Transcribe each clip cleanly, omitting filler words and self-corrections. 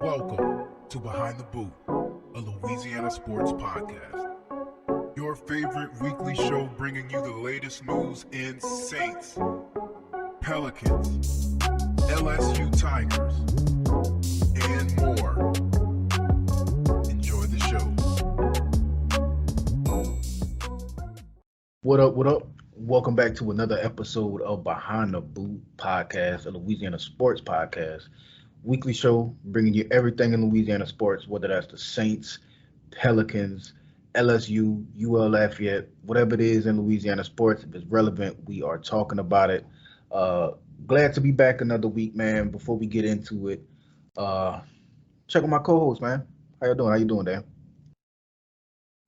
Welcome to Behind the Boot, a Louisiana sports podcast. Your favorite weekly show bringing you the latest news in Saints, Pelicans, LSU Tigers, and more. Enjoy the show. What up, what up? Welcome back to another episode of Behind the Boot podcast, a Louisiana sports podcast. Weekly show bringing you everything in Louisiana sports, whether that's the Saints, Pelicans, LSU, UL Lafayette, whatever it is in Louisiana sports. If it's relevant, we are talking about it. Glad to be back another week, man. Before we get into it, check on my co-host, man. How you doing? How you doing, Dan?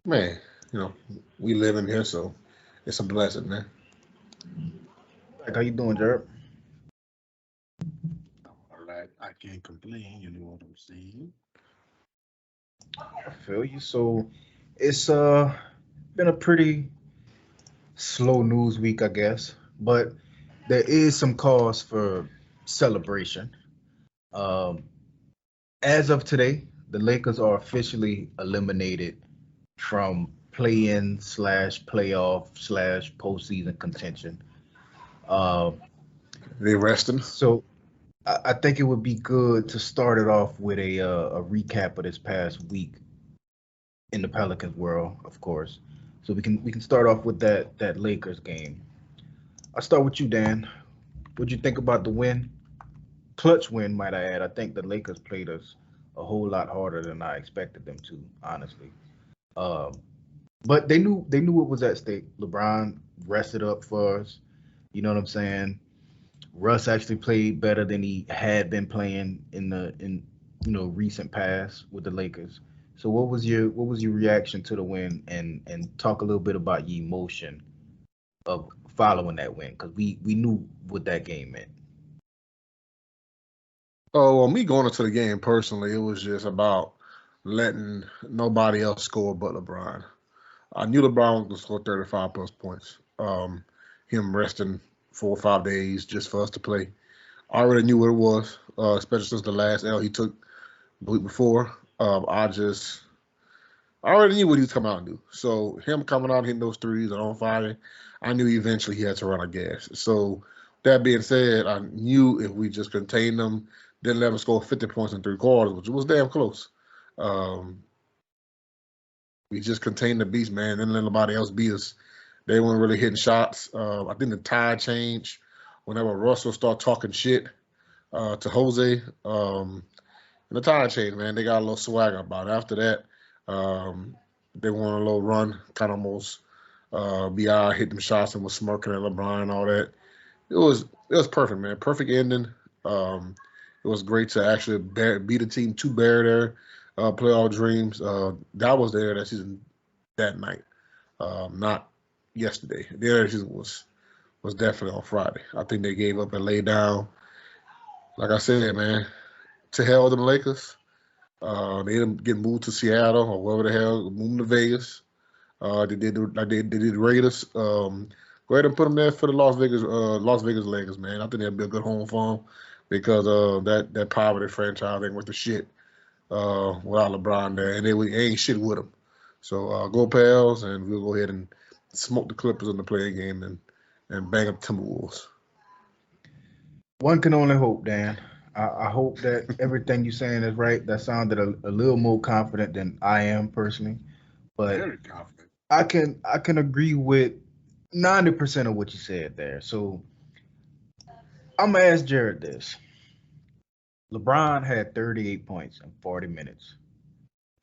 Man, we live in here, so it's a blessing, man. How you doing, Jerrette? All right, I can't complain. You know what I'm saying? I feel you. So it's been a pretty slow news week, I guess, but there is some cause for celebration. Um, as of today, the Lakers are officially eliminated from play-in slash playoff slash postseason contention. Uh, They resting. so I think it would be good to start it off with a recap of this past week in the Pelicans world, of course. So we can start off with that Lakers game. I'll start with you, Dan. What'd you think about the win? Clutch win, might I add. I think the Lakers played us a whole lot harder than I expected them to, honestly. Um, but they knew what was at stake. LeBron rested up for us. You know what I'm saying? Russ actually played better than he had been playing in recent past with the Lakers. So what was your reaction to the win, and talk a little bit about your emotion of following that win, because we knew what that game meant. Oh, well, me going into the game personally, it was just about letting nobody else score but LeBron. I knew LeBron was going to score 35 plus points. Him resting 4 or 5 days just for us to play. I already knew what it was, especially since the last L he took the week before. I already knew what he was coming out and do. So him coming out hitting those threes and on fire, I knew eventually he had to run out of gas. So that being said, I knew if we just contained them, didn't let them score 50 points in 3 quarters, which was damn close. Um, we just contained the beast, man. Didn't let nobody else beat us. They weren't really hitting shots. I think the tide changed whenever Russell started talking shit to Jose. And the tide changed, man. They got a little swagger about it. After that, they went on a little run, kind of almost BI hit them shots and was smirking at LeBron and all that. It was perfect, man. Perfect ending. It was great to actually beat a team to bear their playoff dreams. That was there that season that night, not yesterday. The other season was definitely on Friday. I think they gave up and laid down. Like I said, man, to hell with them Lakers. They didn't get moved to Seattle or wherever the hell, moved to Vegas. They did the Raiders. Go ahead and put them there for the Las Vegas Lakers, man. I think that'd be a good home for them because that poverty franchise ain't worth the shit without LeBron there, and they ain't shit with them. So go Pels, and we'll go ahead and smoke the Clippers in the playing game and bang up Timberwolves. One can only hope, Dan. I hope that everything you're saying is right. That sounded a little more confident than I am personally, but Very confident. I can agree with 90% of what you said there. So I'm gonna ask Jared this. LeBron had 38 points in 40 minutes.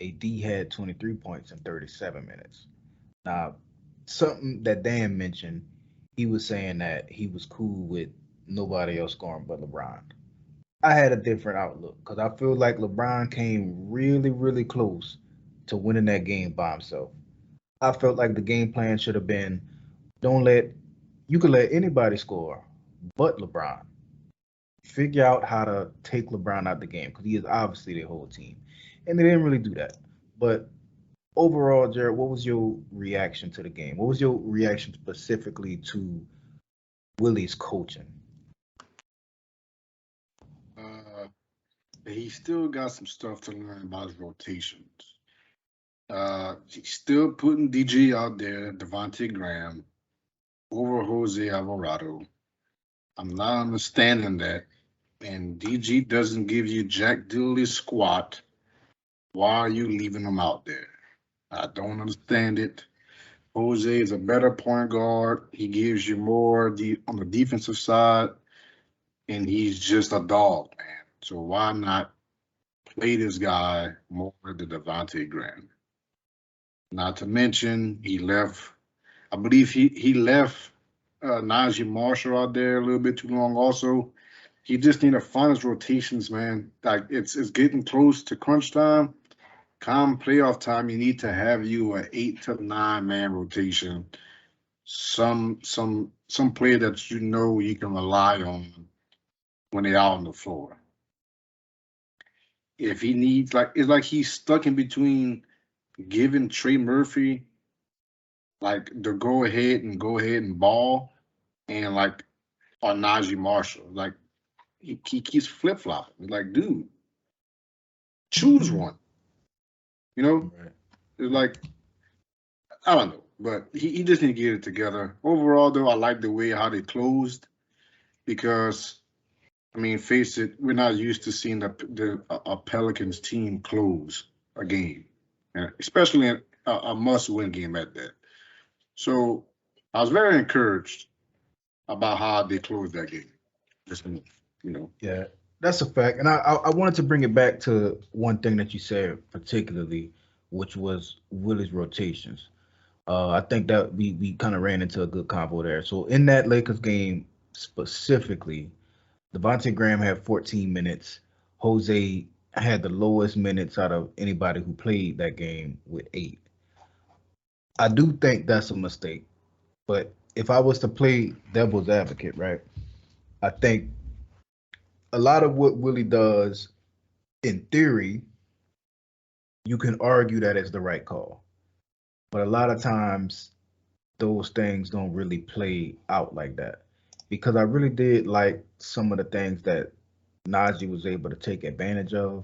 AD had 23 points in 37 minutes. Now, something that Dan mentioned, he was saying that he was cool with nobody else scoring but LeBron. I had a different outlook because I feel like LeBron came really, really close to winning that game by himself. I felt like the game plan should have been don't let you can let anybody score but LeBron. Figure out how to take LeBron out the game because he is obviously the whole team. And they didn't really do that. But overall, Jared, what was your reaction to the game? What was your reaction specifically to Willie's coaching? Uh, he still got some stuff to learn about his rotations. He's still putting DG out there, Devontae Graham, over Jose Alvarado. I'm not understanding that. And DG doesn't give you Jack Diddley squat. Why are you leaving him out there? I don't understand it. Jose is a better point guard. He gives you more on the defensive side, and he's just a dog, man. So why not play this guy more than Devontae Graham? Not to mention, he left. I believe he left Najee Marshall out there a little bit too long. Also, he just need to find his rotations, man. Like it's getting close to crunch time. Come playoff time, you need to have you an 8 to 9 man rotation. Some player that you know you can rely on when they're out on the floor. If he needs it's like he's stuck in between giving Trey Murphy like the go ahead and ball and like on Najee Marshall. Like he keeps flip flopping. Like, dude, choose one. You know? Right. It's like I don't know. But he just need to get it together. Overall though, I like the way how they closed because I mean, face it, we're not used to seeing a Pelicans team close a game, especially a must-win game at that. So I was very encouraged about how they closed that game. Just you know, Yeah, that's a fact. And I wanted to bring it back to one thing that you said particularly, which was Willie's rotations. I think that we kind of ran into a good combo there. So in that Lakers game specifically, Devontae Graham had 14 minutes. Jose had the lowest minutes out of anybody who played that game with 8. I do think that's a mistake. But if I was to play devil's advocate, right, I think a lot of what Willie does, in theory, you can argue that it's the right call. But a lot of times, those things don't really play out like that. Because I really did like some of the things that Najee was able to take advantage of,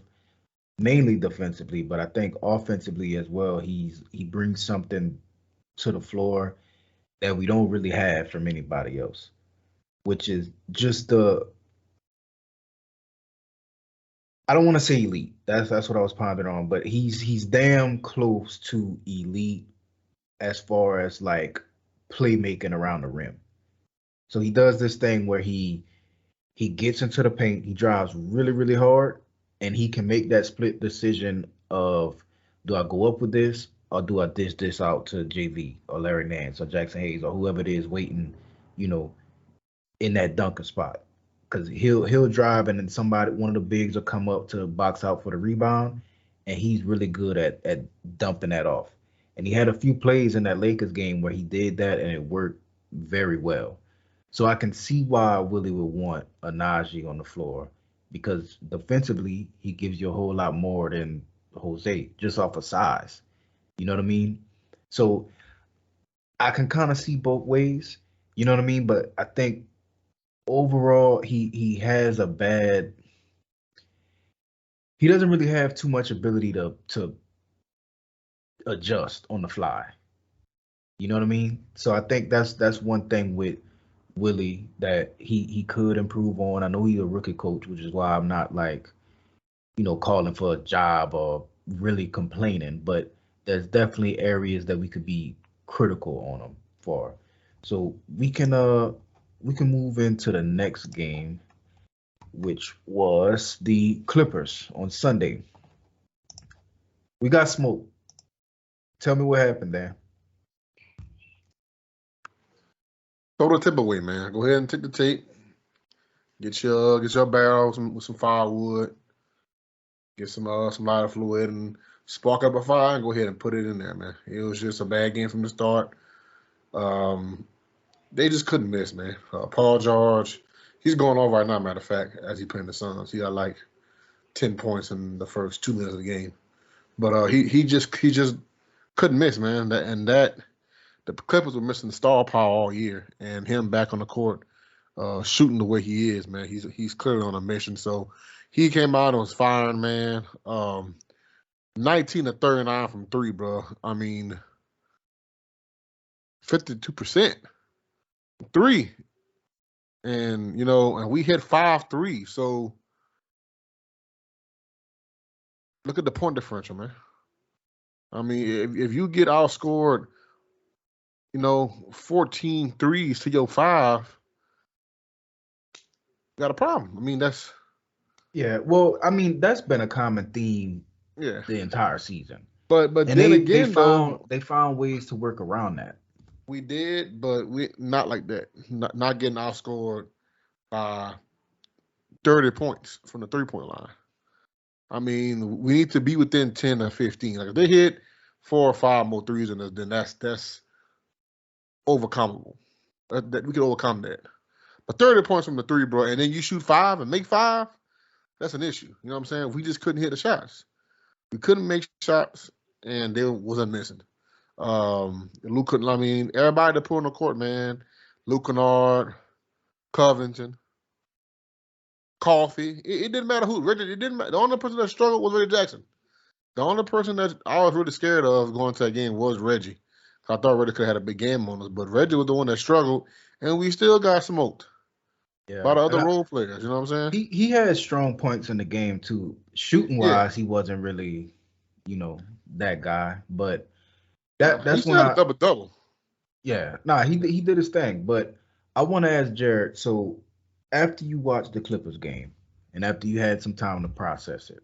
mainly defensively, but I think offensively as well. He brings something to the floor that we don't really have from anybody else, which is just the I don't want to say elite. That's what I was pondering on, but he's damn close to elite as far as like playmaking around the rim. So he does this thing where he gets into the paint, he drives really, really hard, and he can make that split decision of do I go up with this or do I dish this out to JV or Larry Nance or Jackson Hayes or whoever it is waiting, you know, in that dunker spot. Because he'll drive and then one of the bigs will come up to box out for the rebound, and he's really good at dumping that off. And he had a few plays in that Lakers game where he did that and it worked very well. So I can see why Willie would want a Najee on the floor because defensively he gives you a whole lot more than Jose just off of size. You know what I mean? So I can kind of see both ways. You know what I mean? But I think overall he has a bad. He doesn't really have too much ability to adjust on the fly. You know what I mean? So I think that's one thing with Willie that he could improve on. I know he's a rookie coach, which is why I'm not like, calling for a job or really complaining, but there's definitely areas that we could be critical on him for. So we can move into the next game, which was the Clippers on Sunday. We got smoked. Tell me what happened there. Throw the tip away, man. Go ahead and take the tape. Get your barrel with some firewood. Get some lighter fluid and spark up a fire and go ahead and put it in there, man. It was just a bad game from the start. They just couldn't miss, man. Paul George, he's going off right now. Matter of fact, as he playing the Suns, he got like 10 points in the first 2 minutes of the game. But he just couldn't miss, man. The Clippers were missing the star power all year, and him back on the court, shooting the way he is, man. He's clearly on a mission. So He came out and was firing, man. 19 to 39 from three, bro. I mean, 52% three. And, and we hit 5 3. So look at the point differential, man. I mean, if you get outscored, 14 threes to your 5, you got a problem. I mean, that's. Yeah, well, I mean, that's been a common theme Yeah. the entire season. But And then they again, found ways to work around that. we did, but we not like that. Not getting outscored by 30 points from the 3-point line. I mean, we need to be within 10 or 15. Like if they hit 4 or 5 more threes in us, then that's overcomable. That we can overcome that. But 30 points from the 3, bro, and then you shoot 5 and make 5, that's an issue. You know what I'm saying? We just couldn't hit the shots. We couldn't make shots, and they wasn't missing. Luke, I mean, everybody that put on the court, man. Luke Kennard, Covington, Coffee. It didn't matter who. Reggie, it didn't matter. The only person that struggled was Reggie Jackson. The only person that I was really scared of going to that game was Reggie. I thought Reggie could have had a big game on us, but Reggie was the one that struggled, and we still got smoked by the other role players. You know what I'm saying? He had strong points in the game too. Shooting wise, he wasn't really, that guy. But that's when I double. Yeah, he did his thing. But I want to ask Jerrette. So after you watched the Clippers game, and after you had some time to process it,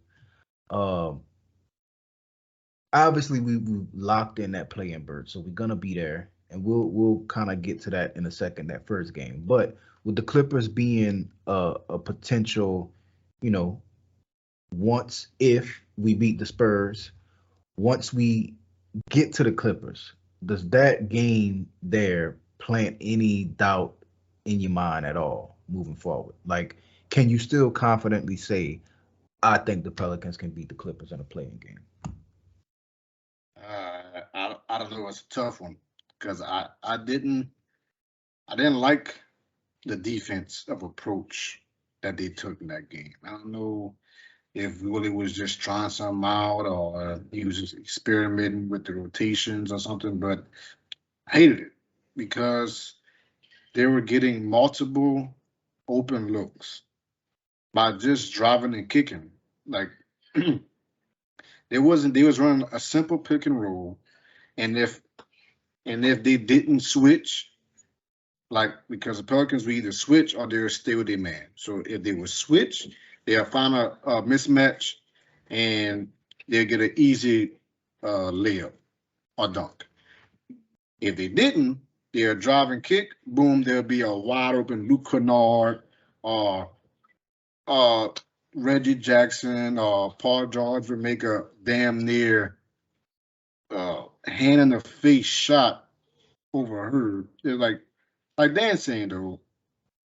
obviously we locked in that play-in berth, so we're gonna be there, and we'll kind of get to that in a second. That first game, but with the Clippers being a potential, once if we beat the Spurs, once we get to the Clippers, does that game there plant any doubt in your mind at all moving forward? Like, can you still confidently say, I think the Pelicans can beat the Clippers in a play-in game? I don't know. It's a tough one because I didn't like the defensive approach that they took in that game. I don't know if Willie was just trying something out or he was just experimenting with the rotations or something, but I hated it because they were getting multiple open looks by just driving and kicking. Like they was running a simple pick and roll, and if they didn't switch, like because the Pelicans would either switch or they'll stay with their man. So if they would switch, they'll find a mismatch and they'll get an easy layup or dunk. If they didn't, they'll drive and kick, boom, there'll be a wide open Luke Kennard or Reggie Jackson or Paul George would make a damn near hand in the face shot over her. It's like Dan saying though,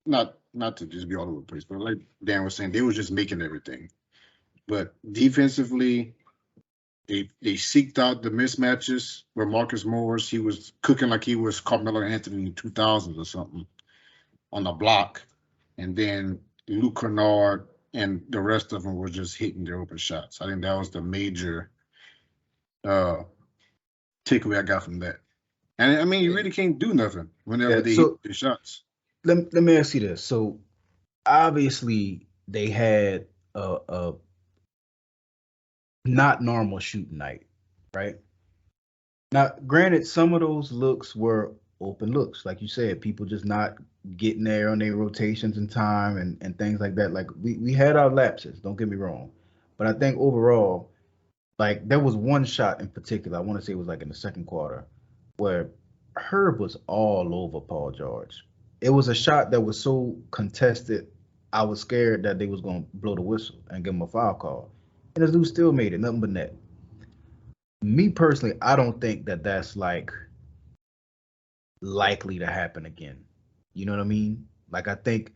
not to just be all over the place, but like Dan was saying, they was just making everything. But defensively, they seeked out the mismatches where Marcus Morris, he was cooking like he was Carmelo Anthony in the 2000s or something on the block. And then Luke Kennard and the rest of them were just hitting their open shots. I think that was the major takeaway I got from that. And I mean, you really can't do nothing whenever they hit their shots. Let me ask you this. So obviously they had a not normal shooting night, right? Now, granted, some of those looks were open looks, like you said, people just not getting there on their rotations in time and things like that. Like we had our lapses, don't get me wrong, but I think overall, like there was one shot in particular, I want to say it was like in the second quarter, where Herb was all over Paul George. It was a shot that was so contested, I was scared that they was going to blow the whistle and give him a foul call. And this dude still made it, nothing but net. Me personally, I don't think that that's like likely to happen again. You know what I mean? Like I think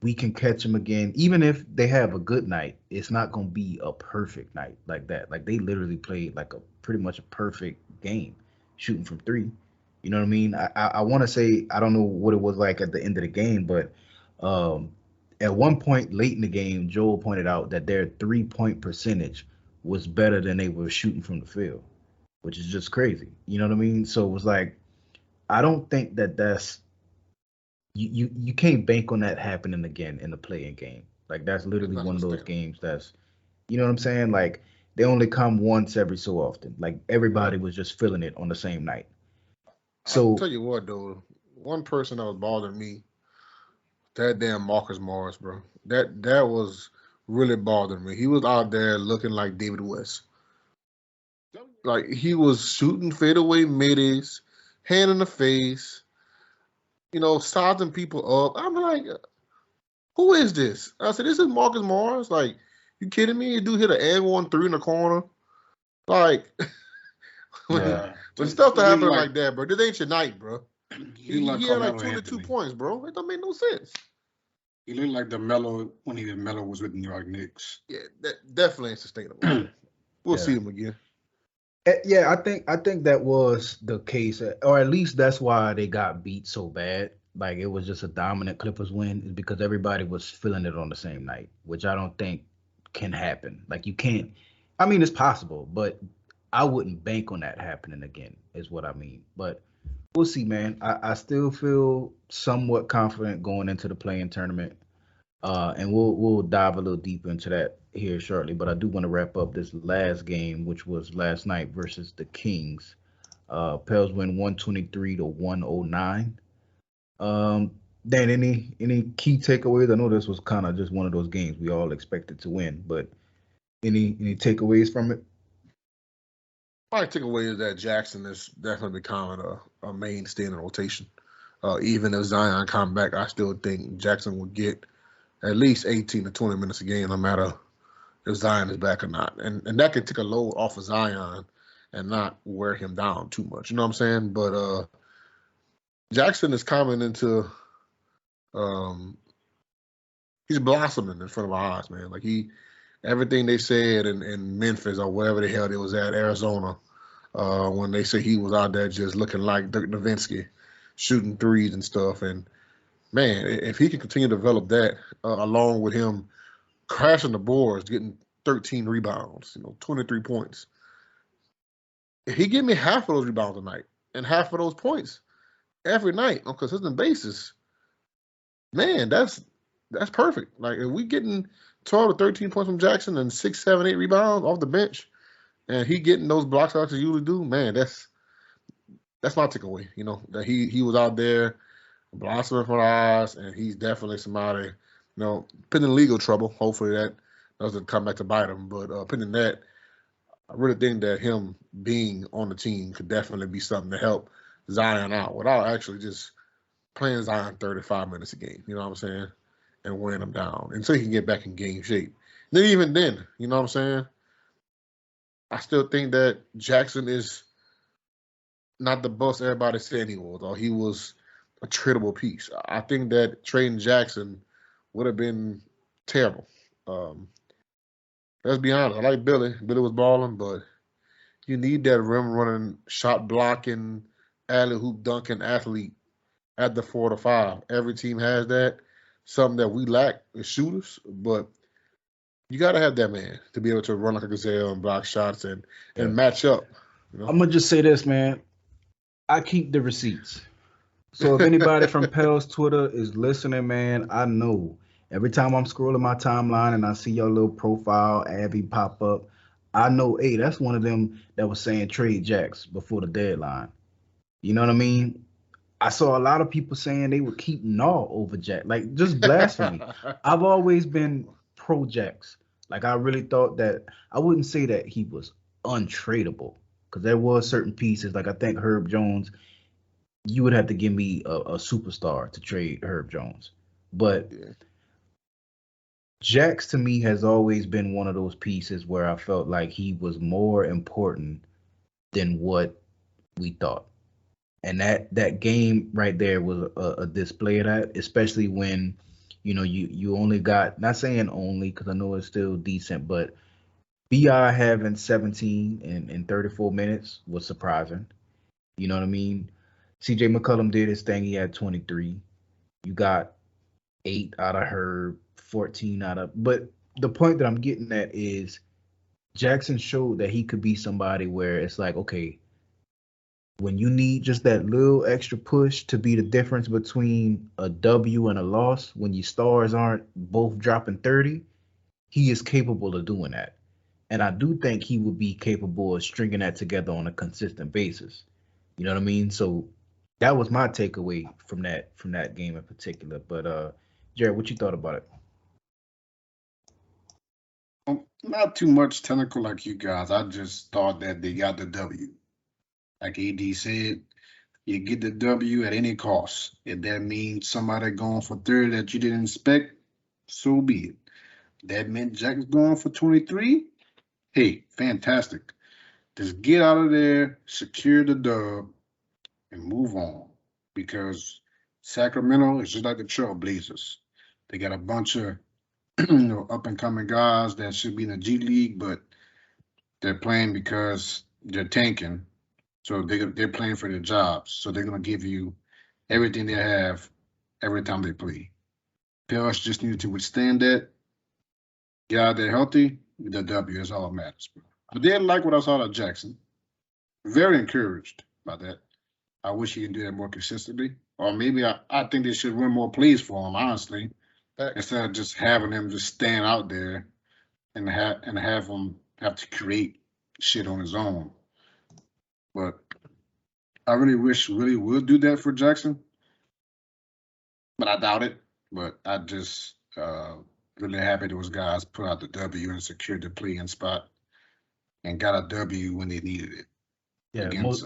we can catch them again, even if they have a good night. It's not going to be a perfect night like that. Like they literally played like a pretty much a perfect game, shooting from three. You know what I mean? I want to say I don't know what it was like at the end of the game, but At one point late in the game, Joel pointed out that their 3-point percentage was better than they were shooting from the field, which is just crazy. You know what I mean? So it was like, I don't think that's you can't bank on that happening again in the playing game. Like that's It's literally not one of those sustainable. games that's, you know what I'm saying? Like they only come once every so often. Like everybody Yep. was just feeling it on the same night. I'll So tell you what, though. One person that was bothering me, that damn Marcus Morris, bro. That was really bothering me. He was out there looking like David West. Like he was shooting fadeaway middies, hand in the face, sizing people up. I'm like, who is this? I said, this is Marcus Morris. Like, you kidding me? You do hit an and 1 3 in the corner. Like, when, yeah, Yeah, when stuff he to looked happen like like that, bro, this ain't your night, bro. he looked like He had like Carmelo 22 Anthony. points, bro. It don't make no sense. He looked like the Melo when the Melo was with the New York Knicks. Yeah, that definitely ain't sustainable, man. We'll see yeah. him again. Yeah, I think that was the case, or at least that's why they got beat so bad. Like it was just a dominant Clippers win, is because everybody was feeling it on the same night, which I don't think can happen. Like you can't. I mean, it's possible, but I wouldn't bank on that happening again. Is what I mean. But we'll see, man. I still feel somewhat confident going into the playing tournament. And we'll dive a little deeper into that here shortly. But I do want to wrap up this last game, which was last night versus the Kings. Pels win 123 to 109. Dan, any key takeaways? I know this was kind of just one of those games we all expected to win, but any takeaways from it? My takeaway is that Jackson is definitely becoming a mainstay in the rotation. Even if Zion come back, I still think Jackson will get at least 18 to 20 minutes a game, no matter if Zion is back or not. And that can take a load off of Zion and not wear him down too much. You know what I'm saying? But Jackson is coming into um, he's blossoming in front of our eyes, man. Like everything they said in Memphis or wherever the hell they was at, Arizona, when they say he was out there just looking like Dirk Nowitzki, shooting threes and stuff. And man, if he can continue to develop that, along with him crashing the boards, getting 13 rebounds, 23 points. If he give me half of those rebounds a night and half of those points every night on a consistent basis, man, that's perfect. Like if we getting 12 to 13 points from Jackson and 6, 7, 8 rebounds off the bench, and he getting those blocks like he usually do, man, that's my takeaway. That he was out there blossoming for our eyes, and he's definitely somebody, pending legal trouble. Hopefully that doesn't come back to bite him. But pending that, I really think that him being on the team could definitely be something to help Zion out without actually just playing Zion 35 minutes a game. You know what I'm saying? And wearing him down until he can get back in game shape. Then even then, you know what I'm saying? I still think that Jackson is not the bust everybody said he was, or he was a tradable piece. I think that trading Jackson would have been terrible. Um, let's be honest. I like Billy. Billy was balling, but you need that rim running, shot blocking, alley hoop dunking athlete at the 4 to 5. Every team has that. Something that we lack is shooters, but you got to have that man to be able to run like a gazelle and block shots and Yeah. match up. I'm gonna just say this, man. I keep the receipts. So if anybody from Pell's Twitter is listening, man, I know every time I'm scrolling my timeline and I see your little profile, Abby, pop up, I know, hey, that's one of them that was saying trade Jacks before the deadline. You know what I mean? I saw a lot of people saying they would keep Naw over Jack. Like, just blasphemy. I've always been pro Jacks. Like, I really thought that, I wouldn't say that he was untradeable, because there was certain pieces, like I think Herb Jones, you would have to give me a superstar to trade Herb Jones. But Yeah. Jax to me has always been one of those pieces where I felt like he was more important than what we thought. And that game right there was a display of that, especially when you only got, not saying only because I know it's still decent, but BI having 17 in 34 minutes was surprising. You know what I mean? CJ McCollum did his thing. He had 23. You got 8 out of Herb, 14 out of. But the point that I'm getting at is Jackson showed that he could be somebody where it's like, okay, when you need just that little extra push to be the difference between a W and a loss, when your stars aren't both dropping 30, he is capable of doing that. And I do think he would be capable of stringing that together on a consistent basis. You know what I mean? So that was my takeaway from that game in particular. But Jared, what you thought about it? Not too much technical like you guys. I just thought that they got the W. Like AD said, you get the W at any cost. If that means somebody going for 30 that you didn't expect, so be it. That meant Jack's going for 23. Hey, fantastic. Just get out of there, secure the dub, and move on. Because Sacramento is just like the Trailblazers. They got a bunch of up and coming guys that should be in the G League, but they're playing because they're tanking. So they're playing for their jobs. So they're gonna give you everything they have every time they play. Pels just needed to withstand that. Get out there healthy. The W is all that matters, bro. I did like what I saw of Jackson. Very encouraged by that. I wish he could do that more consistently. Or maybe I think they should win more plays for him, honestly. Instead of just having him just stand out there and have him have to create shit on his own. But I really wish Willie would do that for Jackson. But I doubt it. But I just really happy those guys put out the W and secured the play-in spot and got a W when they needed it. Yeah, against,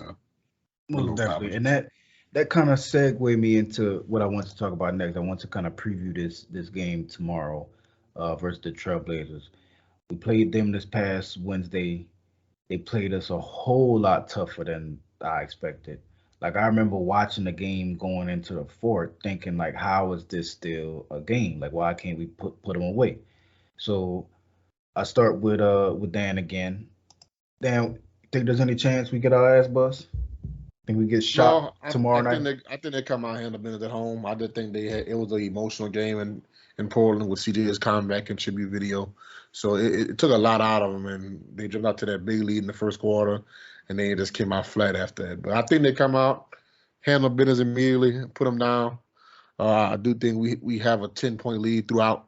most definitely. And that kind of segued me into what I want to talk about next. I want to kind of preview this game tomorrow versus the Trailblazers. We played them this past Wednesday. They played us a whole lot tougher than I expected. Like, I remember watching the game going into the fourth thinking, like, how is this still a game? Like, why can't we put them away? So I start with Dan again. Dan, think there's any chance we get our ass bust? Think we get shot tomorrow night? I think they come out handle business at home. I did think it was an emotional game in Portland with CJ's comeback contribute video. So it took a lot out of them, and they jumped out to that big lead in the first quarter, and they just came out flat after that. But I think they come out, handle business immediately, put them down. I do think we have a 10-point lead throughout,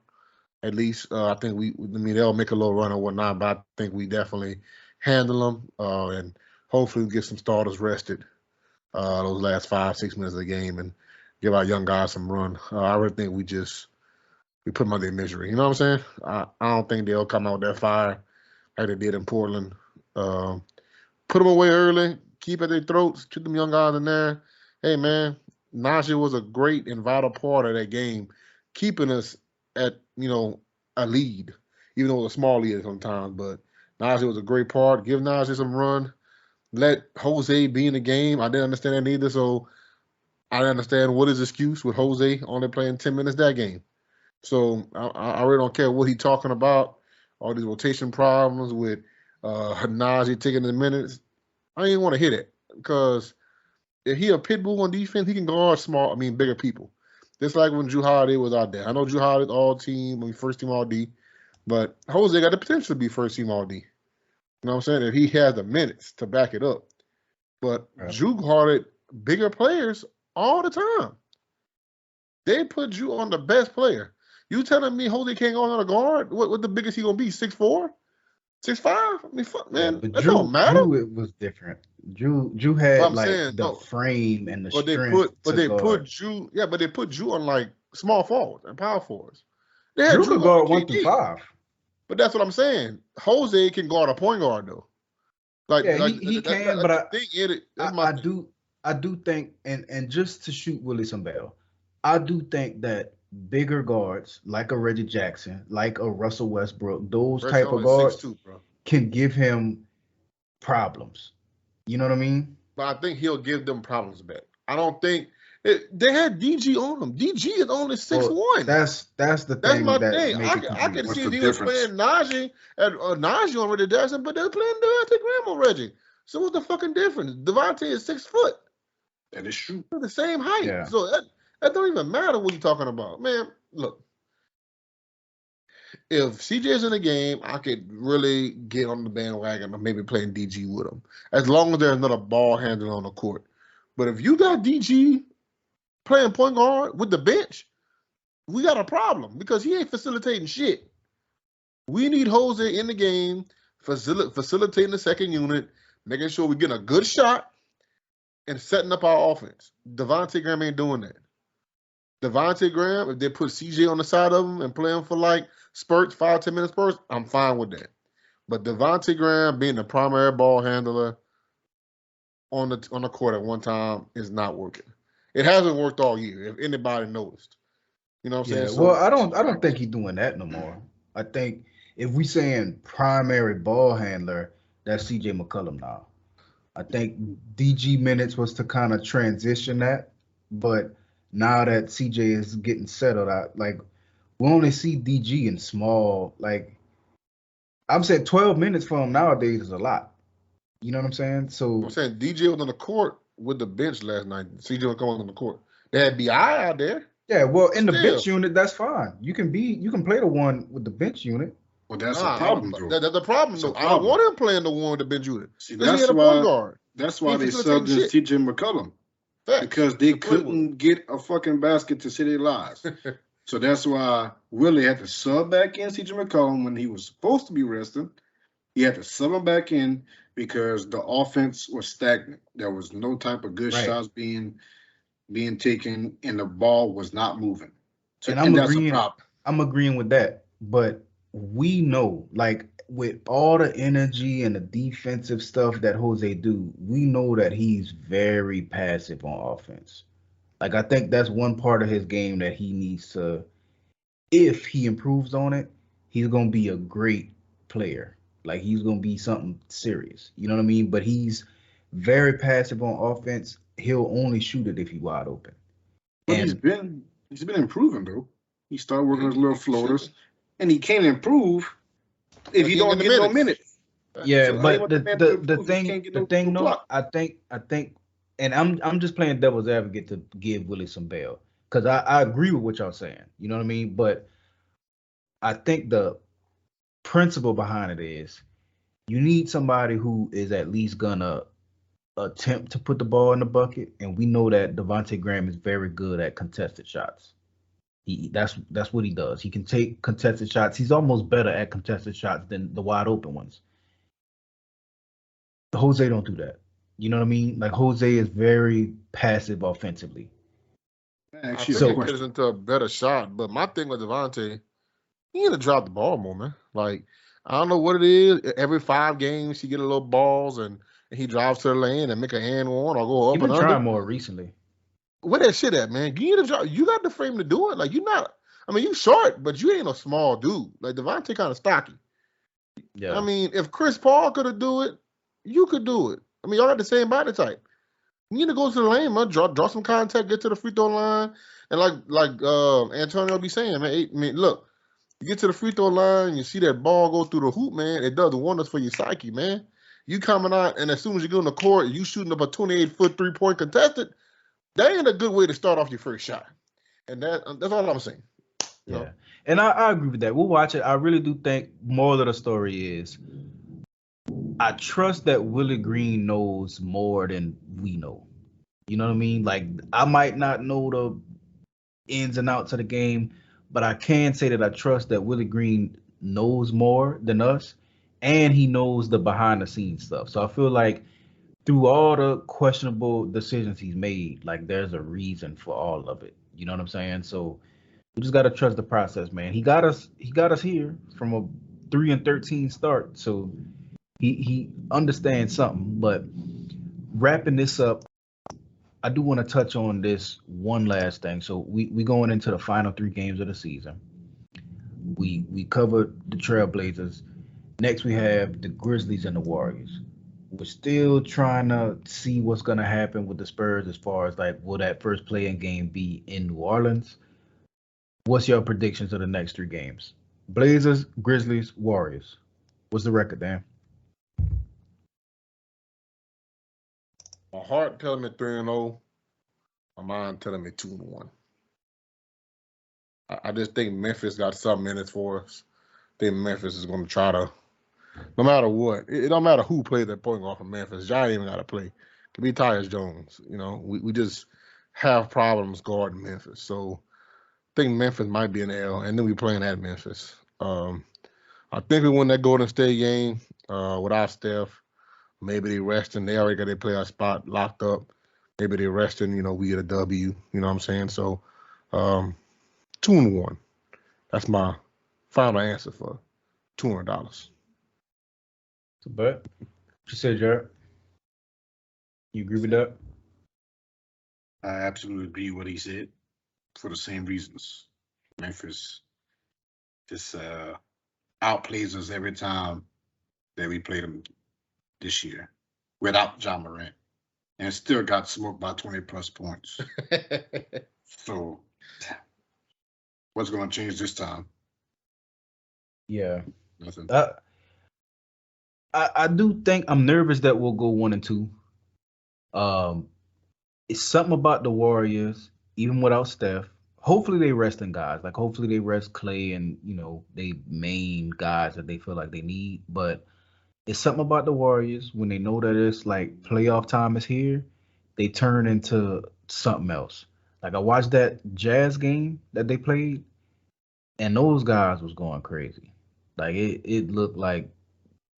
at least. I think they'll make a little run or whatnot, but I think we definitely handle them, and hopefully we get some starters rested those last 5-6 minutes of the game and give our young guys some run. I really think we put them under their misery. You know what I'm saying? I don't think they'll come out with that fire like they did in Portland. Put them away early, keep at their throats, keep them young guys in there. Hey, man, Najee was a great and vital part of that game, keeping us at, a lead, even though it was a small lead sometimes. But Najee was a great part. Give Najee some run. Let Jose be in the game. I didn't understand that either, so I didn't understand what his excuse with Jose only playing 10 minutes that game. So I really don't care what he's talking about, all these rotation problems with Najee taking the minutes. I didn't want to hear that because if he a pit bull on defense, he can guard bigger people. Just like when Drew Holiday was out there. I know Drew Holiday's first team all D, but Jose got the potential to be first team all D. You know what I'm saying? If he has the minutes to back it up. But Drew guarded bigger players all the time. They put Drew on the best player. You telling me Jose can't go on a guard? What the biggest he gonna be? 6'4"? 6'5"? I mean, fuck, man. But that don't matter. Drew, it was different. Drew had the frame and the strength. But they put Drew. Yeah, but they put Drew on like small forwards and power forwards. Drew could guard 1 through 5. But that's what I'm saying. Jose can guard a point guard though. He can. But I do think, and just to shoot Willie some bail, I do think that bigger guards like a Reggie Jackson, like a Russell Westbrook, those type of guards 6'2", can give him problems. You know what I mean? But I think he'll give them problems back. I don't think they had DG on him. DG is only 6'1". That's the thing. That's my thing. I can see if he was playing Najee on Reggie Jackson, but they're playing Devontae Graham on Reggie. So what's the fucking difference? Devontae is 6 foot. That is true. They're the same height. Yeah. So that don't even matter what you're talking about. Man, look. If CJ's in the game, I could really get on the bandwagon of maybe playing DG with him, as long as there's another ball handler on the court. But if you got DG playing point guard with the bench, we got a problem because he ain't facilitating shit. We need Jose in the game, facilitating the second unit, making sure we get a good shot, and setting up our offense. Devontae Graham ain't doing that. Devontae Graham, if they put CJ on the side of him and play him for like spurts, 5-10 minute spurts, I'm fine with that. But Devontae Graham being the primary ball handler on the court at one time is not working. It hasn't worked all year, if anybody noticed. You know what I'm saying? So, well, I don't think he's doing that no more. I think if we saying primary ball handler, that's CJ McCollum now. I think DG minutes was to kind of transition that, but now that CJ is getting settled out, like we only see DG in small, like I'm saying 12 minutes for him nowadays is a lot. You know what I'm saying? So I'm saying DJ was on the court with the bench last night. CJ was coming on the court. They had BI out there. yeah, well, in the bench unit, that's fine. You can play the one with the bench unit. Well, that's a problem, though. That's the problem. So I don't want him playing the one with the bench unit. See, that's why they subbed in CJ McCollum. Because they couldn't get a fucking basket to save their lives. So that's why Willie had to sub back in CJ McCollum when he was supposed to be resting. He had to sub him back in because the offense was stagnant. There was no type of good shots being taken, and the ball was not moving. So, and that's a problem. I'm agreeing with that, but we know, like, with all the energy and the defensive stuff that Jose do, we know that he's very passive on offense. Like, I think that's one part of his game that he needs to, if he improves on it, he's going to be a great player. Like, he's going to be something serious. You know what I mean? But he's very passive on offense. He'll only shoot it if he's wide open. But he's been improving, though. He started working his little floaters, and he can't improve if you don't get no minutes. Yeah, so but the thing, no, I think, and I'm just playing devil's advocate to give Willie some bail because I agree with what y'all saying. You know what I mean? But I think the principle behind it is you need somebody who is at least gonna attempt to put the ball in the bucket, and we know that Devontae Graham is very good at contested shots. That's what he does. He can take contested shots. He's almost better at contested shots than the wide open ones. Jose don't do that. You know what I mean? Like, Jose is very passive offensively. Actually, so he gets into a better shot. But my thing with Devontae, he need to drop the ball more, man. Like, I don't know what it is. Every 5 games, he get a little balls and he drives to the lane and make a hand one or go up and under. He's been trying more recently. Where that shit at, man? You need to drop. You got the frame to do it. Like, you're not. I mean, you short, but you ain't a small dude. Like, Devontae kind of stocky. Yeah. I mean, if Chris Paul could do it, you could do it. I mean, y'all got the same body type. You need to go to the lane, man. Draw some contact, get to the free throw line, and like Antonio be saying, man. I mean, look, you get to the free throw line, you see that ball go through the hoop, man. It does wonders for your psyche, man. You coming out, and as soon as you get on the court, you shooting up a 28-foot 3-point contested. That ain't a good way to start off your first shot. And that's all I'm saying. Yeah. Know? And I agree with that. We'll watch it. I really do think more of the story is I trust that Willie Green knows more than we know. You know what I mean? Like, I might not know the ins and outs of the game, but I can say that I trust that Willie Green knows more than us, and he knows the behind-the-scenes stuff. So I feel like through all the questionable decisions he's made, like, there's a reason for all of it. You know what I'm saying? So we just gotta trust the process, man. He got us here from a 3-13 start. So he understands something. But wrapping this up, I do want to touch on this one last thing. So we going into the final 3 games of the season. We covered the Trailblazers. Next we have the Grizzlies and the Warriors. We're still trying to see what's going to happen with the Spurs as far as, like, will that first play-in game be in New Orleans? What's your predictions of the next 3 games? Blazers, Grizzlies, Warriors. What's the record, Dan? My heart telling me 3-0. My mind telling me 2-1. I just think Memphis got something in it for us. think Memphis is going to try to, no matter what, it don't matter who plays that point guard for Memphis. Giant even got to play. It could be Tyus Jones. We just have problems guarding Memphis. So I think Memphis might be an L, and then we playing at Memphis. I think we win that Golden State game without Steph. Maybe they resting. They already got their playoff spot locked up. Maybe they resting. We get a W. You know what I'm saying? So 2-1. That's my final answer for $200. It's a bet. What you say, Jerrette? You agree with that? I absolutely agree with what he said for the same reasons. Memphis just outplays us every time that we play them this year without John Morant, and still got smoked by 20+ points. So what's going to change this time? Yeah. Nothing. I do think I'm nervous that we'll go 1-2. It's something about the Warriors, even without Steph. Hopefully they resting guys. Like hopefully they rest Clay and they main guys that they feel like they need. But it's something about the Warriors when they know that it's like playoff time is here, they turn into something else. Like I watched that Jazz game that they played, and those guys was going crazy. Like it looked like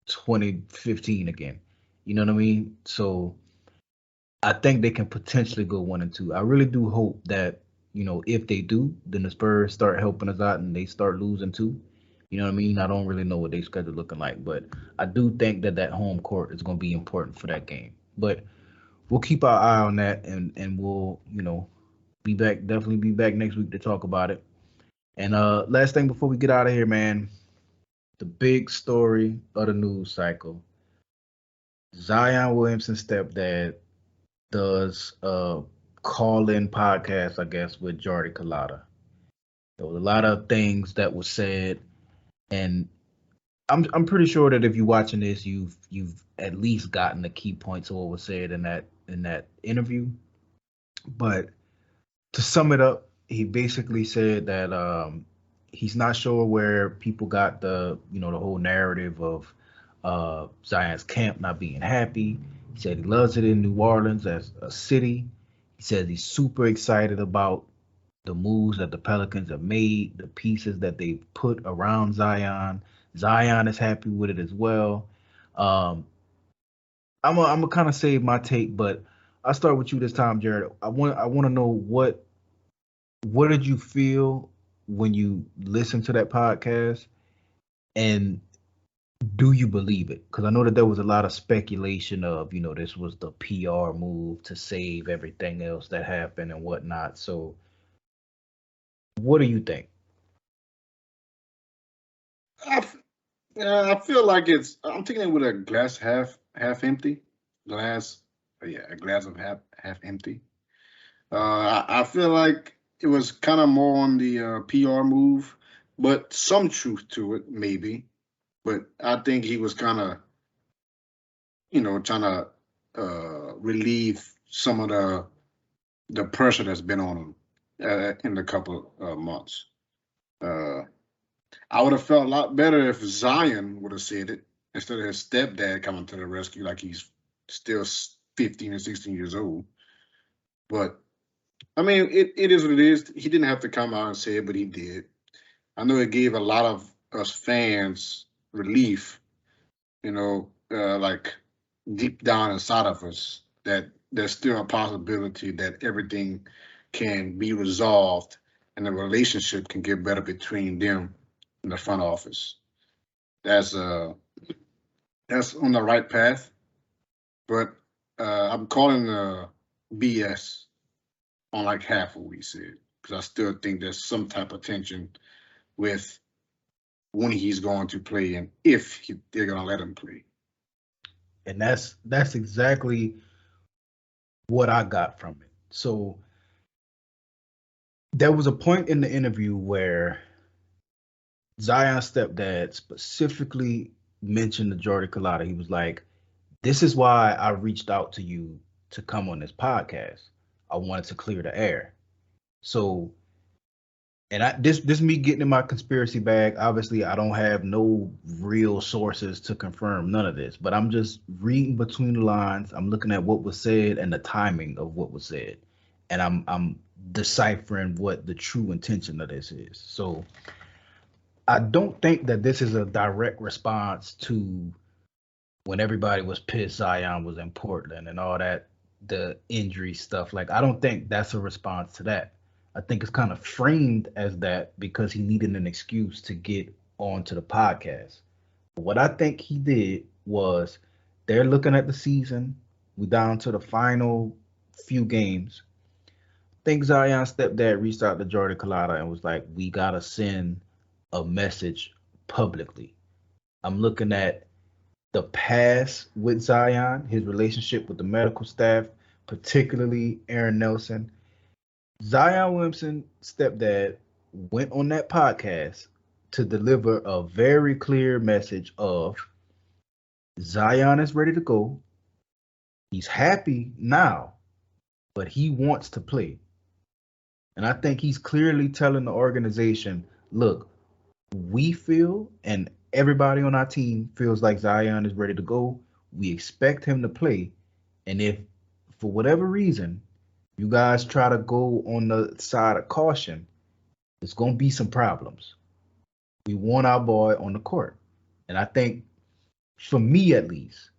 2015 again. You know what I mean? So I think they can potentially go 1-2. I really do hope that, if they do, then the Spurs start helping us out and they start losing too. You know what I mean? I don't really know what their schedule looking like, but I do think that home court is going to be important for that game. But we'll keep our eye on that, and we'll, be back. Definitely be back next week to talk about it. And last thing before we get out of here, man, the big story of the news cycle: Zion Williamson's stepdad does a call-in podcast, I guess, with Jerrette Popillion. There was a lot of things that were said, and I'm pretty sure that if you're watching this, you've at least gotten the key points of what was said in that interview. But to sum it up, he basically said that he's not sure where people got the the whole narrative of Zion's camp not being happy. He said he loves it in New Orleans as a city. He says he's super excited about the moves that the Pelicans have made, the pieces that they've put around Zion. Zion is happy with it as well. I'm gonna kind of save my take, but I'll start with you this time, Jerrette. I want to know what did you feel when you listened to that podcast, and do you believe it? Because I know that there was a lot of speculation of, this was the PR move to save everything else that happened and whatnot. So what do you think? I feel like I'm taking it with a glass half empty. A glass of half empty. I feel like it was kind of more on the PR move, but some truth to it, maybe. But I think he was kind of, trying to relieve some of the pressure that's been on him in the couple of months. I would have felt a lot better if Zion would have said it instead of his stepdad coming to the rescue like he's still 15 or 16 years old. But, I mean, it is what it is. He didn't have to come out and say it, but he did. I know it gave a lot of us fans relief, like deep down inside of us, that there's still a possibility that everything can be resolved and the relationship can get better between them in the front office. That's on the right path, but I'm calling BS on like half of what he said, because I still think there's some type of tension with when he's going to play and if they're going to let him play. And that's exactly what I got from it. So there was a point in the interview where Zion's stepdad specifically mentioned to Jerrette Popillion. He was like, "This is why I reached out to you to come on this podcast. I wanted to clear the air." So, and this me getting in my conspiracy bag. Obviously, I don't have no real sources to confirm none of this, but I'm just reading between the lines. I'm looking at what was said and the timing of what was said, and I'm deciphering what the true intention of this is. So I don't think that this is a direct response to when everybody was pissed Zion was in Portland and all that, the injury stuff. Like, I don't think that's a response to that. I think it's kind of framed as that because he needed an excuse to get onto the podcast. But what I think he did was they're looking at the season. We down to the final few games. I think Zion's stepdad reached out to Jordan Collada and was like, we gotta send a message publicly. I'm looking at the past with Zion, his relationship with the medical staff, particularly Aaron Nelson. Zion Williamson, stepdad, went on that podcast to deliver a very clear message of Zion is ready to go. He's happy now, but he wants to play. And I think he's clearly telling the organization, look, we feel and everybody on our team feels like Zion is ready to go. We expect him to play. And if for whatever reason you guys try to go on the side of caution, there's going to be some problems. We want our boy on the court. And I think for me at least,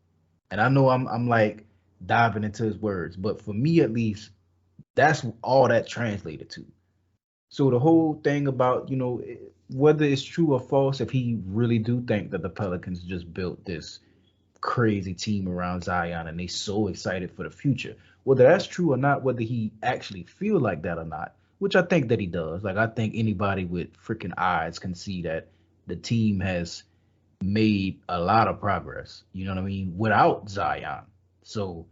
and I know I'm like diving into his words, but for me at least, that's all that translated to. So the whole thing about, whether it's true or false, if he really do think that the Pelicans just built this crazy team around Zion and they so excited for the future, whether that's true or not, whether he actually feel like that or not, which I think that he does. Like, I think anybody with freaking eyes can see that the team has made a lot of progress, you know what I mean, without Zion. So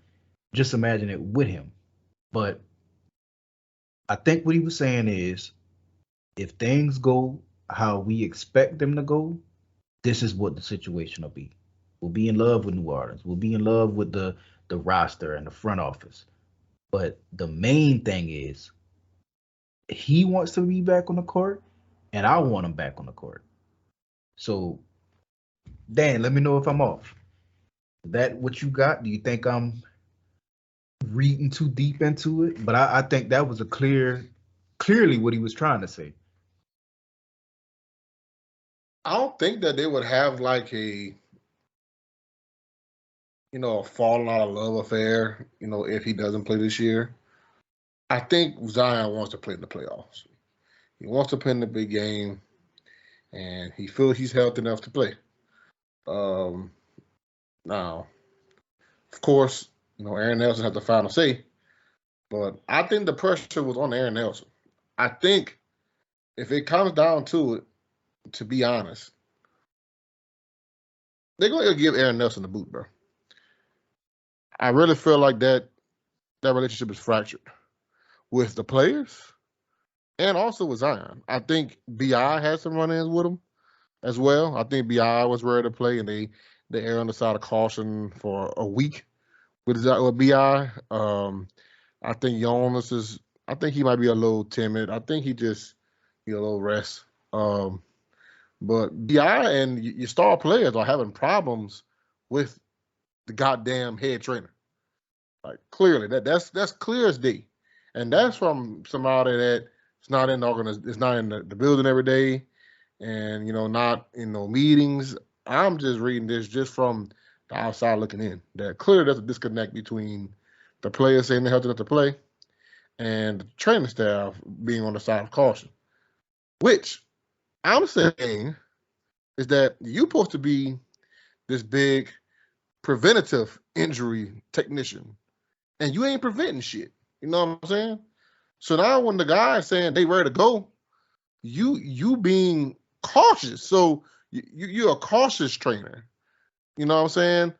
just imagine it with him. But I think what he was saying is, if things go how we expect them to go, this is what the situation will be. We'll be in love with New Orleans. We'll be in love with the roster and the front office. But the main thing is, he wants to be back on the court, and I want him back on the court. So, Dan, let me know if I'm off. Is that what you got? Do you think I'm reading too deep into it? But I think that was clearly what he was trying to say. I don't think that they would have like a falling out of love affair, if he doesn't play this year. I think Zion wants to play in the playoffs. He wants to play in the big game, and he feels he's healthy enough to play. Now, of course, Aaron Nelson had the final say, but I think the pressure was on Aaron Nelson. I think if it comes down to it, to be honest, they're going to give Aaron Nelson the boot, bro. I really feel like that relationship is fractured with the players and also with Zion. I think B.I. had some run-ins with him as well. I think B.I. was ready to play, and they err on the side of caution for a week with B.I. I think Jonas I think he might be a little timid. I think he just need a little rest. But B.I. and your star players are having problems with the goddamn head trainer. Like, clearly, that's clear as day, and that's from somebody that is not in the building every day, and not in no meetings. I'm just reading this just from the outside looking in. That clearly there's a disconnect between the players saying they're healthy enough to play and the training staff being on the side of caution. Which I'm saying is that you're supposed to be this big preventative injury technician, and you ain't preventing shit. You know what I'm saying? So now when the guy's saying they ready to go, you being cautious. So you're a cautious trainer. You know what I'm saying?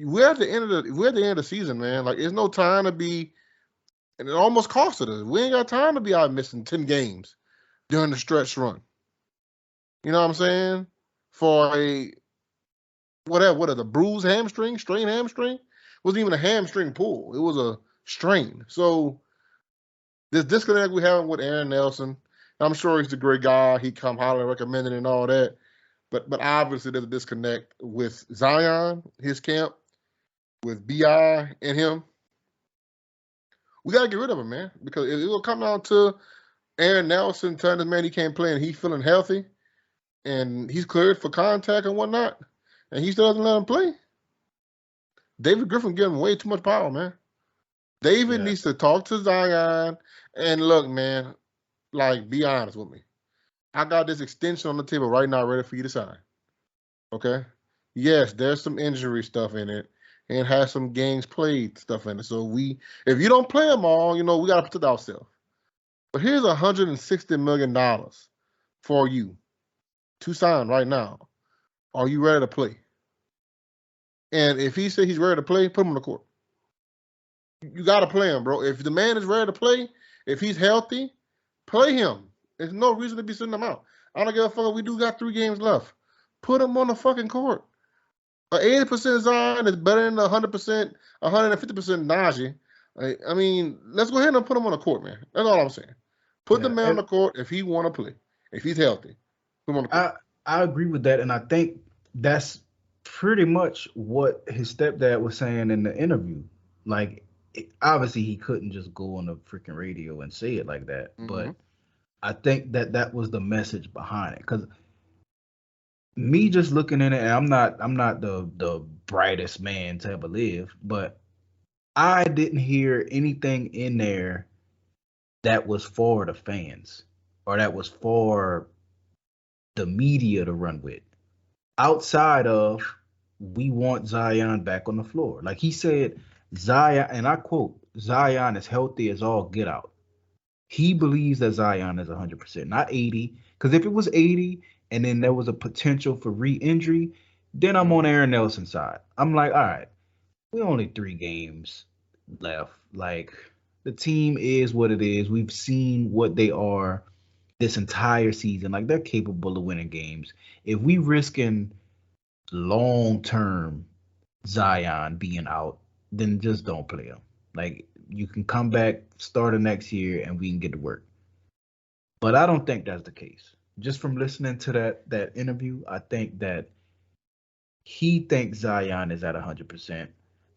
We're at the end of the season, man. Like, there's no time to be, and it almost costed us. We ain't got time to be out missing 10 games during the stretch run. You know what I'm saying? For a the bruised hamstring, strained hamstring? It wasn't even a hamstring pull. It was a strain. So this disconnect we have with Aaron Nelson, I'm sure he's a great guy. He come holler, recommended and all that. But obviously there's a disconnect with Zion, his camp, with BI and him. We gotta get rid of him, man, because it will come down to Aaron Nelson telling this man he can't play and he's feeling healthy and he's cleared for contact and whatnot, and he still doesn't let him play. David Griffin giving him way too much power, man. David needs to talk to Zion and look, man, like, be honest with me. I got this extension on the table right now ready for you to sign. Okay? Yes, there's some injury stuff in it and has some games played stuff in it. So if you don't play them all, we got to protect ourselves. But here's $160 million for you to sign right now. Are you ready to play? And if he says he's ready to play, put him on the court. You got to play him, bro. If the man is ready to play, if he's healthy, play him. There's no reason to be sitting him out. I don't give a fuck if we do got 3 games left. Put him on the fucking court. 80% Zion is better than 100%, 150% Najee. I mean, let's go ahead and put him on the court, man. That's all I'm saying. Put the man on the court if he want to play. If he's healthy, put him on the court. I agree with that, and I think that's pretty much what his stepdad was saying in the interview. Like, obviously, he couldn't just go on the freaking radio and say it like that, but I think that was the message behind it. Because me just looking in it, and I'm not the brightest man to ever live, but I didn't hear anything in there that was for the fans or that was for the media to run with. Outside of, we want Zion back on the floor. Like he said, Zion, and I quote, Zion is healthy as all get out. He believes that Zion is 100%, not 80. Because if it was 80 and then there was a potential for re-injury, then I'm on Aaron Nelson's side. I'm like, all right, we only 3 games left. Like, the team is what it is. We've seen what they are this entire season. Like, they're capable of winning games. If we risking long-term Zion being out, then just don't play him. Like, you can come back, start of next year, and we can get to work. But I don't think that's the case. Just from listening to that interview, I think that he thinks Zion is at 100%.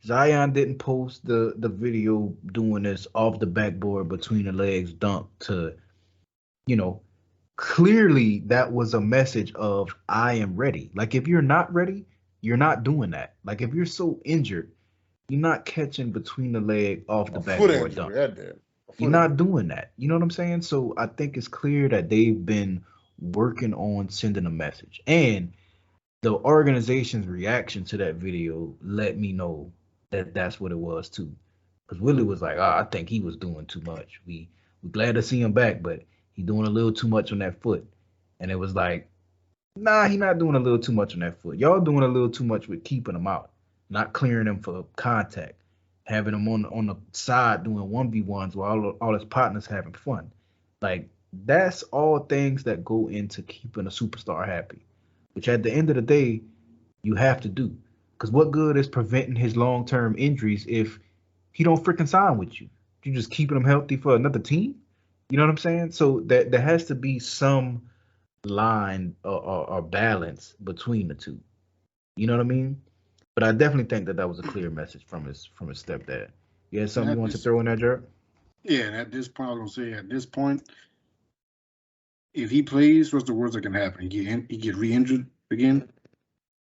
Zion didn't post the video doing this off the backboard between the legs dunk to, clearly that was a message of, I am ready. Like, if you're not ready, you're not doing that. Like, if you're so injured, you're not catching between the leg off the backboard dunk. You're not doing that. You know what I'm saying? So I think it's clear that they've been working on sending a message. And the organization's reaction to that video let me know that that's what it was too. Because Willie was like, I think he was doing too much. We're glad to see him back, but he's doing a little too much on that foot. And it was like, nah, he's not doing a little too much on that foot. Y'all doing a little too much with keeping him out, not clearing him for contact, having him on the side doing 1v1s while all his partners having fun. Like, that's all things that go into keeping a superstar happy, which at the end of the day, you have to do. Because what good is preventing his long-term injuries if he don't freaking sign with you? You just keeping him healthy for another team? You know what I'm saying? So there has to be some line or balance between the two. You know what I mean? But I definitely think that was a clear message from his stepdad. You had something you want to throw in there, Jerrette? Yeah, and at this point, I'm going to say at this point, if he plays, what's the worst that can happen? He get re-injured again?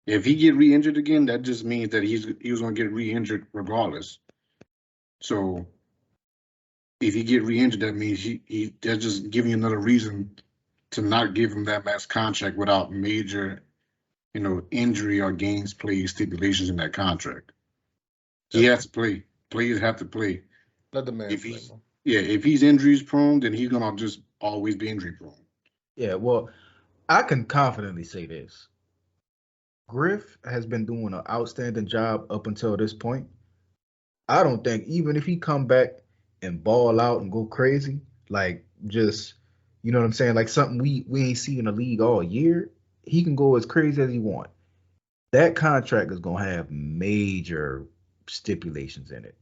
If he get re-injured again, that just means that he was going to get re-injured regardless. So if he get re-injured, that means they're just giving you another reason to not give him that max contract without major, injury or games played stipulations in that contract. He has to play. Players have to play. Let the man play. If he's injuries prone, then he's gonna just always be injury prone. Yeah, well, I can confidently say this. Griff has been doing an outstanding job up until this point. I don't think, even if he come back and ball out and go crazy, like, just, you know what I'm saying, like something we ain't seen in the league all year, he can go as crazy as he want. That contract is gonna have major stipulations in it.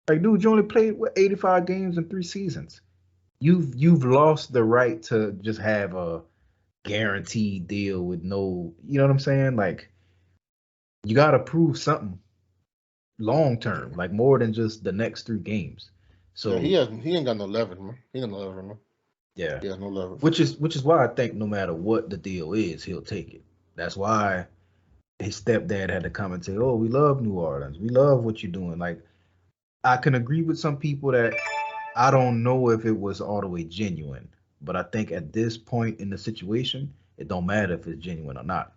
Like, dude, you only played 85 games in 3 seasons. you've lost the right to just have a guaranteed deal with no, you know what I'm saying? Like you got to prove something long term, like more than just the next 3 games. So he ain't got no leverage, man. He ain't got no leverage, man. yeah, He has no leverage. which is why I think no matter what the deal is, he'll take it. That's why his stepdad had to come and say, "Oh, we love New Orleans. We love what you're doing." Like I can agree with some people that I don't know if it was all the way genuine, but I think at this point in the situation, it don't matter if it's genuine or not,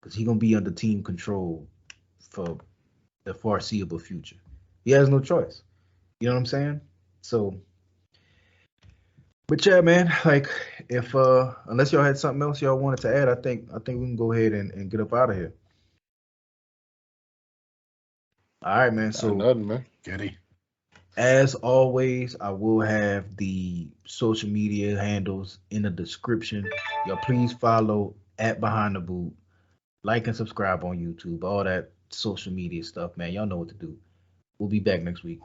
because he gonna be under team control for the foreseeable future. He has no choice. You know what I'm saying? So, but yeah, man, like if unless y'all had something else y'all wanted to add, I think we can go ahead and get up out of here. All right, man. So Nothing, man. Getty. as always, I will have the social media handles in the description. Y'all please follow at Behind the Boot, like and subscribe on YouTube, all that social media stuff, man. Y'all know what to do. We'll be back next week.